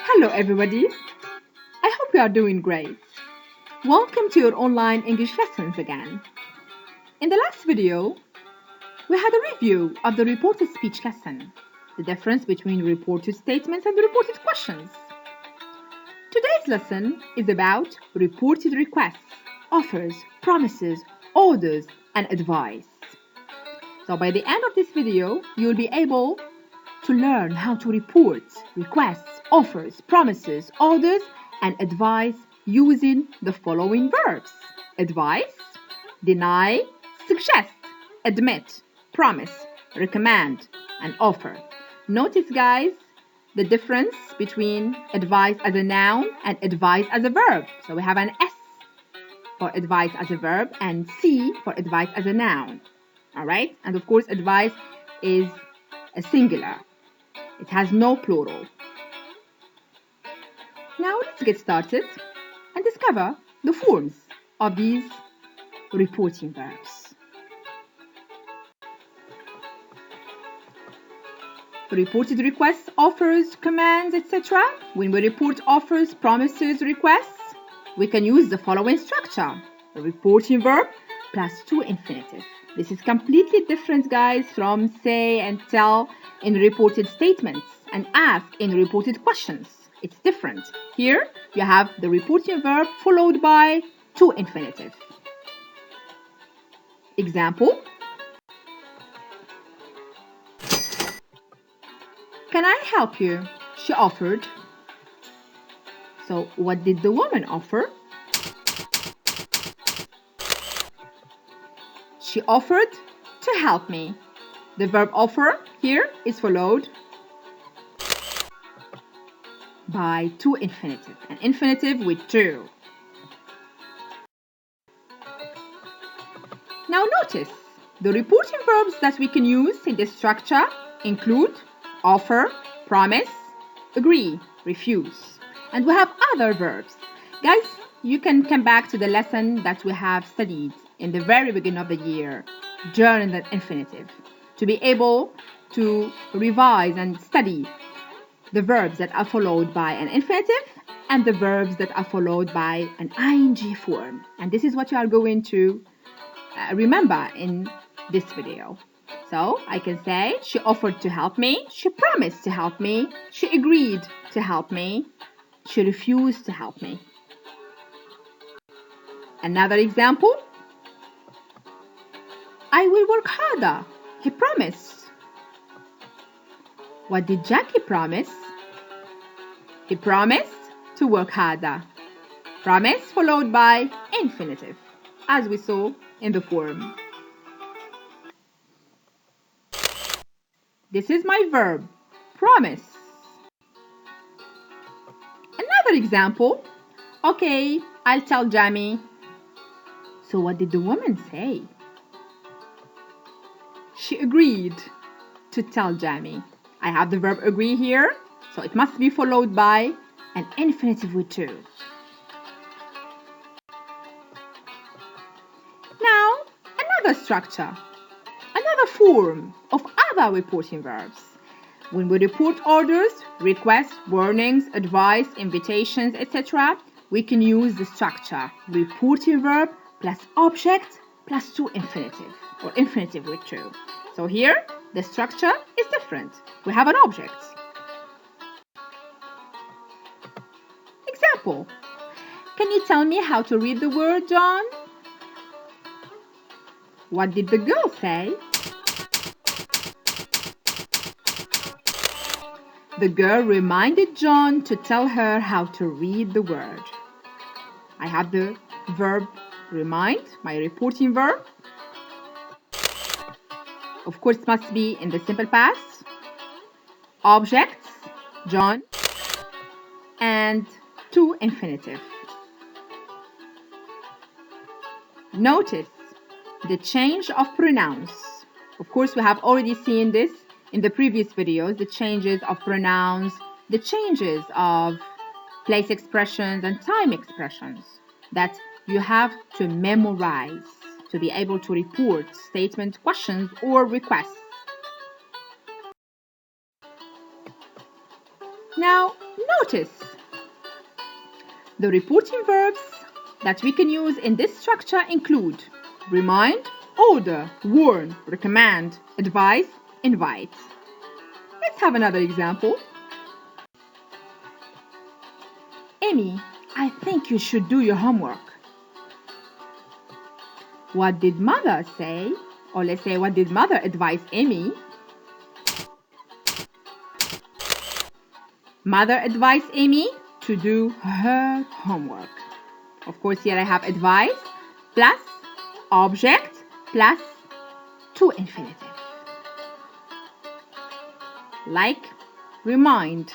Hello everybody, I hope you are doing great. Welcome to your online English lessons again. In the last video, we had a review of the reported speech lesson, the difference between reported statements and reported questions. Today's lesson is about reported requests, offers, promises, orders, and advice. So by the end of this video, you will be able to learn how to report requests, offers, promises, orders, and advice using the following verbs: advise, deny, suggest, admit, promise, recommend, and offer. Notice, guys, the difference between advise as a noun and advise as a verb. So we have an S for advise as a verb and C for advise as a noun. All right? And of course, advise is a singular. It has no plural. Now let's get started and discover the forms of these reporting verbs. Reported requests, offers, commands, etc. When we report offers, promises, requests, we can use the following structure: a reporting verb plus to infinitive. This is completely different, guys, from say and tell in reported statements and ask in reported questions. It's different. Here you have the reporting verb followed by to infinitive. Example: can I help you? She offered. So what did the woman offer? She offered to help me. The verb offer here is followed by to infinitive, an infinitive with to. Now notice, the reporting verbs that we can use in this structure include offer, promise, agree, refuse. And we have other verbs. Guys, you can come back to the lesson that we have studied in the very beginning of the year, gerund and infinitive, to be able to revise and study the verbs that are followed by an infinitive and the verbs that are followed by an ing form. And this is what you are going to remember in this video. So I can say she offered to help me, she promised to help me, she agreed to help me, she refused to help me. Another example: I will work harder. He promised. What did Jackie promise? He promised to work harder. Promise followed by infinitive, as we saw in the form. This is my verb, promise. Another example: okay, I'll tell Jamie. So what did the woman say? She agreed to tell Jamie. I have the verb agree here, so it must be followed by an infinitive with to. Now, another structure, another form of other reporting verbs. When we report orders, requests, warnings, advice, invitations, etc., we can use the structure reporting verb plus object plus to infinitive, or infinitive with to. So here, the structure is different. We have an object. Example: can you tell me how to read the word, John? What did the girl say? The girl reminded John to tell her how to read the word. I have the verb remind, my reporting verb. Of course, it must be in the simple past. Objects, John, and to infinitive. Notice the change of pronouns. Of course, we have already seen this in the previous videos, the changes of pronouns, the changes of place expressions and time expressions that you have to memorize to be able to report statement, questions, or requests. Now, notice the reporting verbs that we can use in this structure include remind, order, warn, recommend, advise, invite. Let's have another example. Amy, I think you should do your homework. What did mother say? Or let's say, what did mother advise Amy? Mother advised Amy to do her homework. Of course, here I have advice plus object plus to infinitive. Like remind.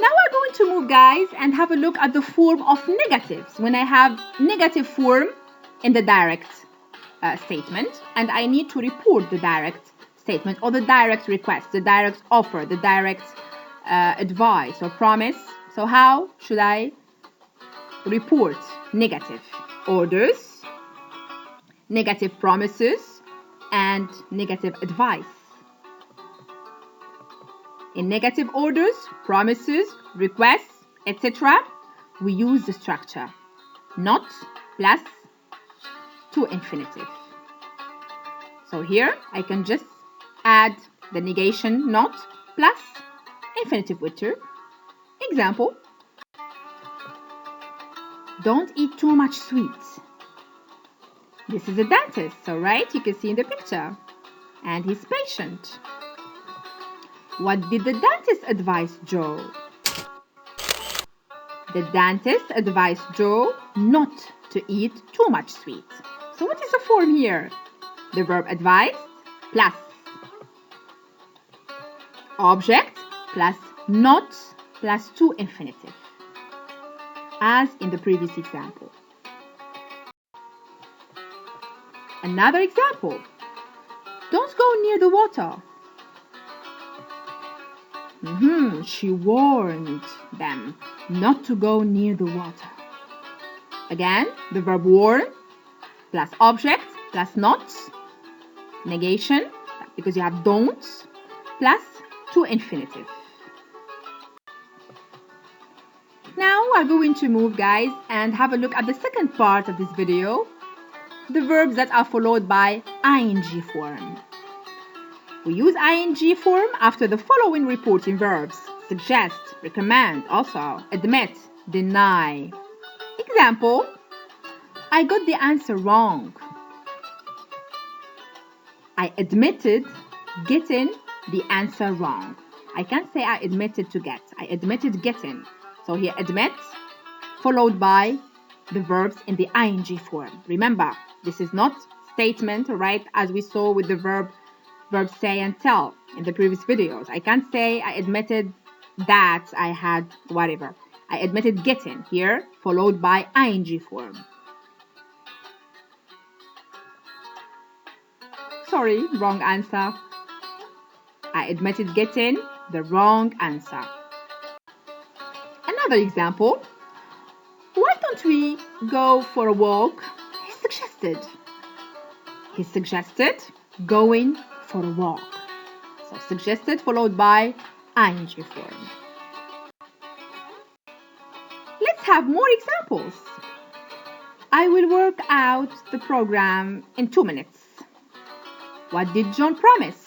Now we're going to move, guys, and have a look at the form of negatives. When I have negative form in the direct statement, and I need to report the direct statement or the direct request, the direct offer, the direct advice or promise. So how should I report negative orders, negative promises, and negative advice? In negative orders, promises, requests, etc., we use the structure not plus to infinitive. So here I can just add the negation not plus infinitive with to. Example, don't eat too much sweets. This is a dentist, so right, you can see in the picture. And he's patient. What did the dentist advise Joe? The dentist advised Joe not to eat too much sweets. So what is the form here? The verb advised plus object plus not plus to infinitive, as in the previous example. Another example. Don't go near the water. She warned them not to go near the water. Again, the verb warn plus object plus not, negation, because you have don't, plus to infinitive. Now we're going to move, guys, and have a look at the second part of this video, the verbs that are followed by ing form. We use ing form after the following reporting verbs: suggest, recommend, also admit, deny. Example, I got the answer wrong. I admitted getting the answer wrong. I can't say I admitted to get. I admitted getting. So here admit followed by the verbs in the ing form. Remember, this is not statement, right? As we saw with the verb say and tell in the previous videos. I can't say I admitted that I had whatever. I admitted getting here followed by ing form. Sorry, wrong answer. I admitted getting the wrong answer. Another example. Why don't we go for a walk? He suggested. He suggested going for a walk. So suggested followed by ing form. Let's have more examples. I will work out the program in 2 minutes. What did John promise?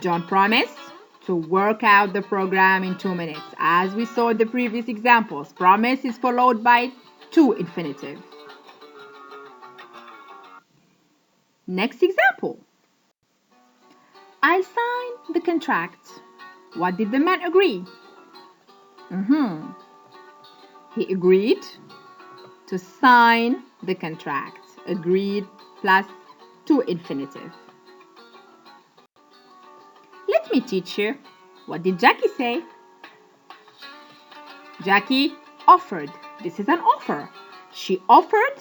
John promised to work out the program in 2 minutes. As we saw in the previous examples, promise is followed by to infinitive. Next example. I signed the contract. What did the man agree? He agreed to sign the contract. Agreed plus to infinitive. Let me teach you. What did Jackie say? Jackie offered. This is an offer. She offered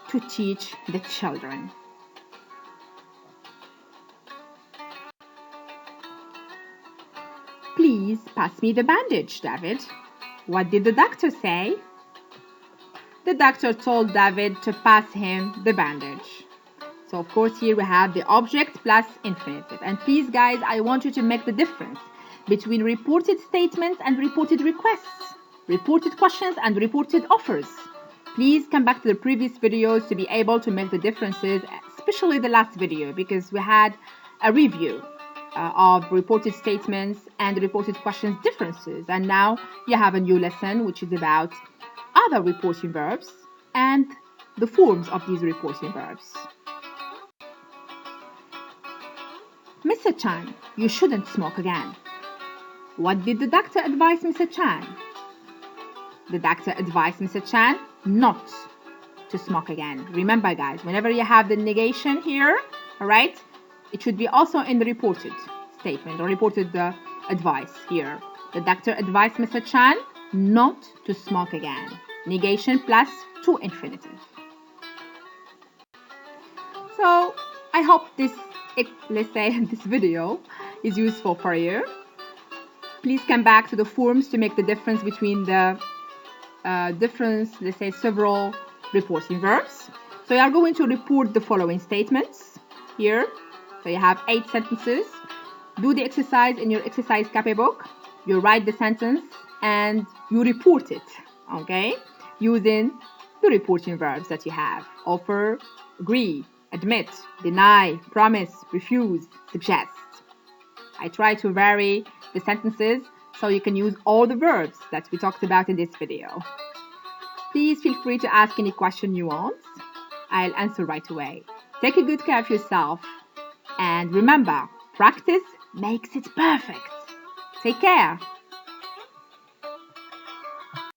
to teach the children. Please pass me the bandage, David. What did the doctor say? The doctor told David to pass him the bandage. So of course here we have the object plus infinitive. And please guys, I want you to make the difference between reported statements and reported requests, reported questions and reported offers. Please come back to the previous videos to be able to make the differences, especially the last video, because we had a review of reported statements and reported questions differences. And now you have a new lesson which is about other reporting verbs and the forms of these reporting verbs. Mr. Chan, you shouldn't smoke again. What did the doctor advise Mr. Chan? The doctor advised Mr. Chan not to smoke again. Remember guys, whenever you have the negation here, all right, it should be also in the reported statement or reported advice here. The doctor advised Mr. Chan not to smoke again. Negation plus to infinitive. So I hope this, let's say, this video is useful for you. Please come back to the forms to make the difference between the let's say, several reporting verbs. So you are going to report the following statements here. So you have 8 sentences. Do the exercise in your exercise copybook. You write the sentence and you report it, okay, using the reporting verbs that you have: offer, agree, admit, deny, promise, refuse, suggest. I try to vary the sentences so you can use all the verbs that we talked about in this video. Please feel free to ask any question you want. I'll answer right away. Take a good care of yourself. And remember, practice makes it perfect. Take care.